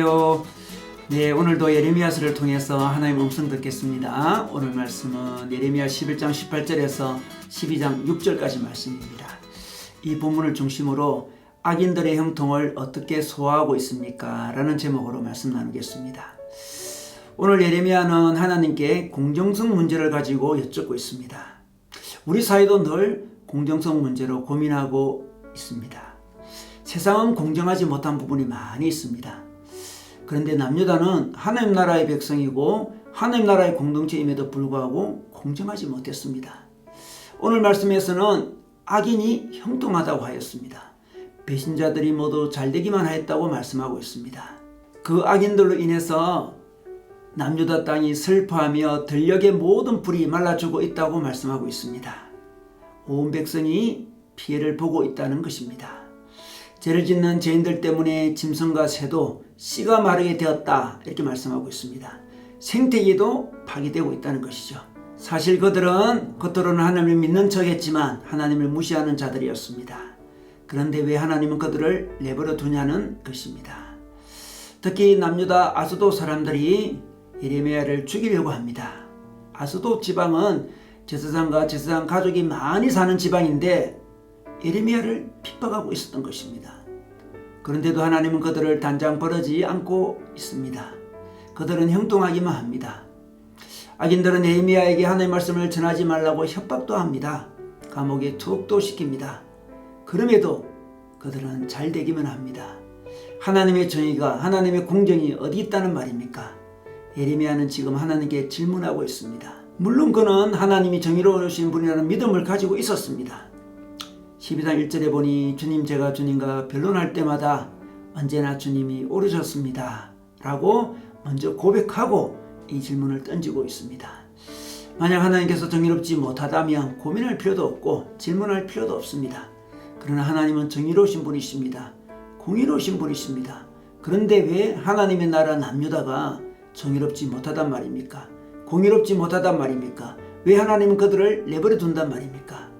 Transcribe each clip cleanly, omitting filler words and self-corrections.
안녕하세요. 네, 오늘도 예레미야서를 통해서 하나님의 음성 듣겠습니다. 오늘 말씀은 예레미야 11장 18절에서 12장 6절까지 말씀입니다. 이 본문을 중심으로 악인들의 형통을 어떻게 소화하고 있습니까? 라는 제목으로 말씀 나누겠습니다. 오늘 예레미야는 하나님께 공정성 문제를 가지고 여쭙고 있습니다. 우리 사회도 늘 공정성 문제로 고민하고 있습니다. 세상은 공정하지 못한 부분이 많이 있습니다. 그런데 남유다는 하나님 나라의 백성이고 하나님 나라의 공동체임에도 불구하고 공정하지 못했습니다. 오늘 말씀에서는 악인이 형통하다고 하였습니다. 배신자들이 모두 잘되기만 하였다고 말씀하고 있습니다. 그 악인들로 인해서 남유다 땅이 슬퍼하며 들녘의 모든 불이 말라주고 있다고 말씀하고 있습니다. 온 백성이 피해를 보고 있다는 것입니다. 죄를 짓는 죄인들 때문에 짐승과 새도 씨가 마르게 되었다, 이렇게 말씀하고 있습니다. 생태계도 파괴되고 있다는 것이죠. 사실 그들은 겉으로는 하나님을 믿는 척했지만 하나님을 무시하는 자들이었습니다. 그런데 왜 하나님은 그들을 내버려 두냐는 것입니다. 특히 남유다 아스돗 사람들이 예레미야를 죽이려고 합니다. 아스돗 지방은 제사장과 제사장 가족이 많이 사는 지방인데 예레미야를 핍박하고 있었던 것입니다. 그런데도 하나님은 그들을 단장 버리지 않고 있습니다. 그들은 형통하기만 합니다. 악인들은 예레미야에게 하나님의 말씀을 전하지 말라고 협박도 합니다. 감옥에 투옥도 시킵니다. 그럼에도 그들은 잘 되기만 합니다. 하나님의 정의가, 하나님의 공정이 어디 있다는 말입니까? 예레미야는 지금 하나님께 질문하고 있습니다. 물론 그는 하나님이 정의로우신 분이라는 믿음을 가지고 있었습니다. 12장 1절에 보니 주님, 제가 주님과 변론할 때마다 언제나 주님이 옳으셨습니다 라고 먼저 고백하고 이 질문을 던지고 있습니다. 만약 하나님께서 정의롭지 못하다면 고민할 필요도 없고 질문할 필요도 없습니다. 그러나 하나님은 정의로우신 분이십니다. 공의로우신 분이십니다. 그런데 왜 하나님의 나라 남유다가 정의롭지 못하단 말입니까? 공의롭지 못하단 말입니까? 왜 하나님은 그들을 내버려 둔단 말입니까?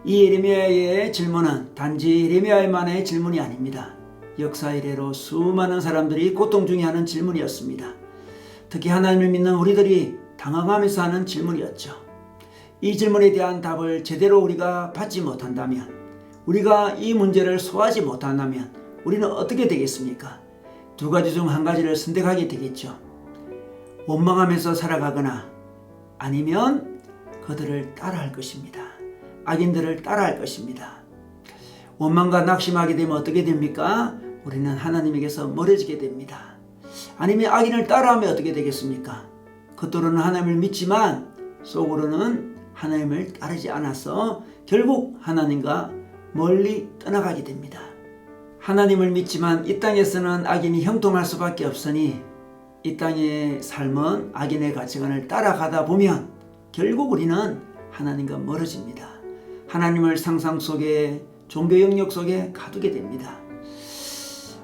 이 예레미야의 질문은 단지 예레미야만의 질문이 아닙니다. 역사 이래로 수많은 사람들이 고통 중에 하는 질문이었습니다. 특히 하나님을 믿는 우리들이 당황하면서 하는 질문이었죠. 이 질문에 대한 답을 제대로 우리가 받지 못한다면, 우리가 이 문제를 소화하지 못한다면 우리는 어떻게 되겠습니까? 두 가지 중 한 가지를 선택하게 되겠죠. 원망하면서 살아가거나 아니면 그들을 따라할 것입니다. 악인들을 따라할 것입니다. 원망과 낙심하게 되면 어떻게 됩니까? 우리는 하나님에게서 멀어지게 됩니다. 아니면 악인을 따라하면 어떻게 되겠습니까? 겉으로는 하나님을 믿지만 속으로는 하나님을 따르지 않아서 결국 하나님과 멀리 떠나가게 됩니다. 하나님을 믿지만 이 땅에서는 악인이 형통할 수밖에 없으니 이 땅의 삶은 악인의 가치관을 따라가다 보면 결국 우리는 하나님과 멀어집니다. 하나님을 상상 속에, 종교 영역 속에 가두게 됩니다.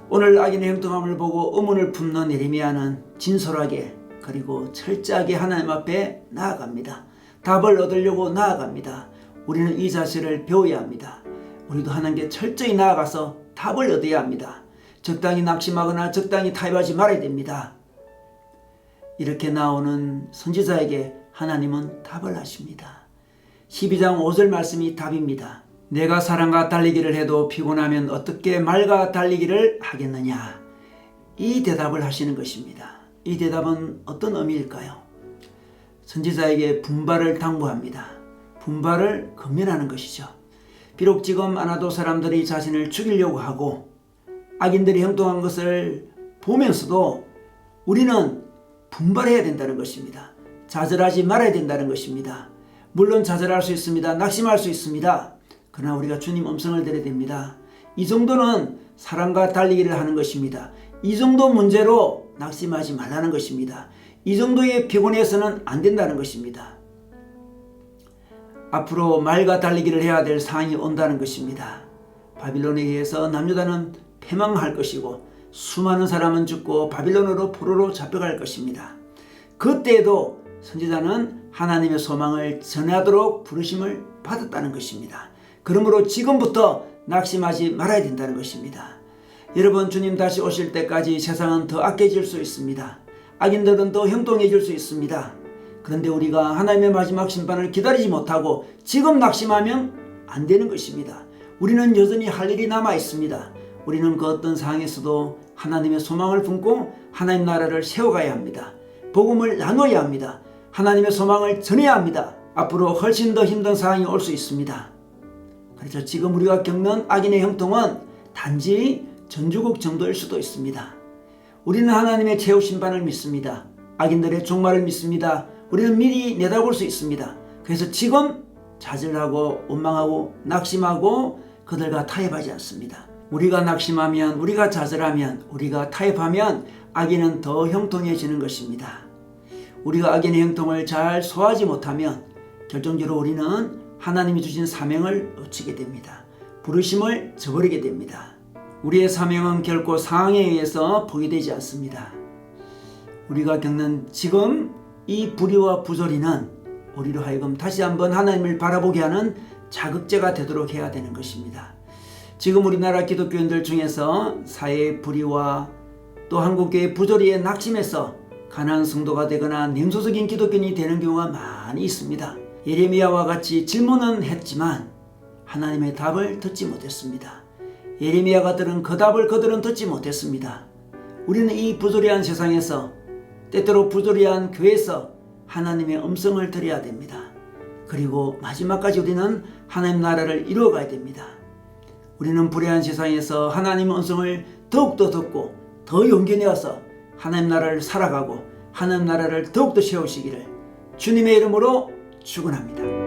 오늘 악인의 형통함을 보고 의문을 품는 예레미야는 진솔하게 그리고 철저하게 하나님 앞에 나아갑니다. 답을 얻으려고 나아갑니다. 우리는 이 자세를 배워야 합니다. 우리도 하나님께 철저히 나아가서 답을 얻어야 합니다. 적당히 낙심하거나 적당히 타협하지 말아야 됩니다. 이렇게 나오는 선지자에게 하나님은 답을 하십니다. 12장 5절 말씀이 답입니다. 내가 사람과 달리기를 해도 피곤하면 어떻게 말과 달리기를 하겠느냐. 이 대답을 하시는 것입니다. 이 대답은 어떤 의미일까요? 선지자에게 분발을 당부합니다. 분발을 권면하는 것이죠. 비록 지금 아나도 사람들이 자신을 죽이려고 하고 악인들이 형통한 것을 보면서도 우리는 분발해야 된다는 것입니다. 좌절하지 말아야 된다는 것입니다. 물론 좌절할 수 있습니다. 낙심할 수 있습니다. 그러나 우리가 주님 음성을 들어야 됩니다. 이 정도는 사랑과 달리기를 하는 것입니다. 이 정도 문제로 낙심하지 말라는 것입니다. 이 정도의 피곤해서는 안 된다는 것입니다. 앞으로 말과 달리기를 해야 될 상황이 온다는 것입니다. 바빌론에 의해서 남유다는 패망할 것이고 수많은 사람은 죽고 바빌론으로 포로로 잡혀갈 것입니다. 그때에도 선지자는 하나님의 소망을 전하도록 부르심을 받았다는 것입니다. 그러므로 지금부터 낙심하지 말아야 된다는 것입니다. 여러분, 주님 다시 오실 때까지 세상은 더 악해질 수 있습니다. 악인들은 더 형통해질 수 있습니다. 그런데 우리가 하나님의 마지막 심판을 기다리지 못하고 지금 낙심하면 안 되는 것입니다. 우리는 여전히 할 일이 남아 있습니다. 우리는 그 어떤 상황에서도 하나님의 소망을 품고 하나님 나라를 세워가야 합니다. 복음을 나눠야 합니다. 하나님의 소망을 전해야 합니다. 앞으로 훨씬 더 힘든 상황이 올 수 있습니다. 그래서 지금 우리가 겪는 악인의 형통은 단지 전주국 정도일 수도 있습니다. 우리는 하나님의 최후 심판을 믿습니다. 악인들의 종말을 믿습니다. 우리는 미리 내다볼 수 있습니다. 그래서 지금 좌절하고 원망하고 낙심하고 그들과 타협하지 않습니다. 우리가 낙심하면, 우리가 좌절하면, 우리가 타협하면 악인은 더 형통해지는 것입니다. 우리가 악인의 형통을 잘 소화하지 못하면 결정적으로 우리는 하나님이 주신 사명을 놓치게 됩니다. 부르심을 저버리게 됩니다. 우리의 사명은 결코 상황에 의해서 포기되지 않습니다. 우리가 겪는 지금 이 불의와 부조리는 우리로 하여금 다시 한번 하나님을 바라보게 하는 자극제가 되도록 해야 되는 것입니다. 지금 우리나라 기독교인들 중에서 사회의 불의와 또 한국교회의 부조리에 낙심해서 가난한 성도가 되거나 냉소적인 기독교인이 되는 경우가 많이 있습니다. 예레미야와 같이 질문은 했지만 하나님의 답을 듣지 못했습니다. 예레미야가 들은 그 답을 그들은 듣지 못했습니다. 우리는 이 부조리한 세상에서, 때때로 부조리한 교회에서 하나님의 음성을 들어야 됩니다. 그리고 마지막까지 우리는 하나님 나라를 이루어가야 됩니다. 우리는 불의한 세상에서 하나님의 음성을 더욱더 듣고 더 용기 내어서 하나님 나라를 살아가고 하나님 나라를 더욱더 세우시기를 주님의 이름으로 축원합니다.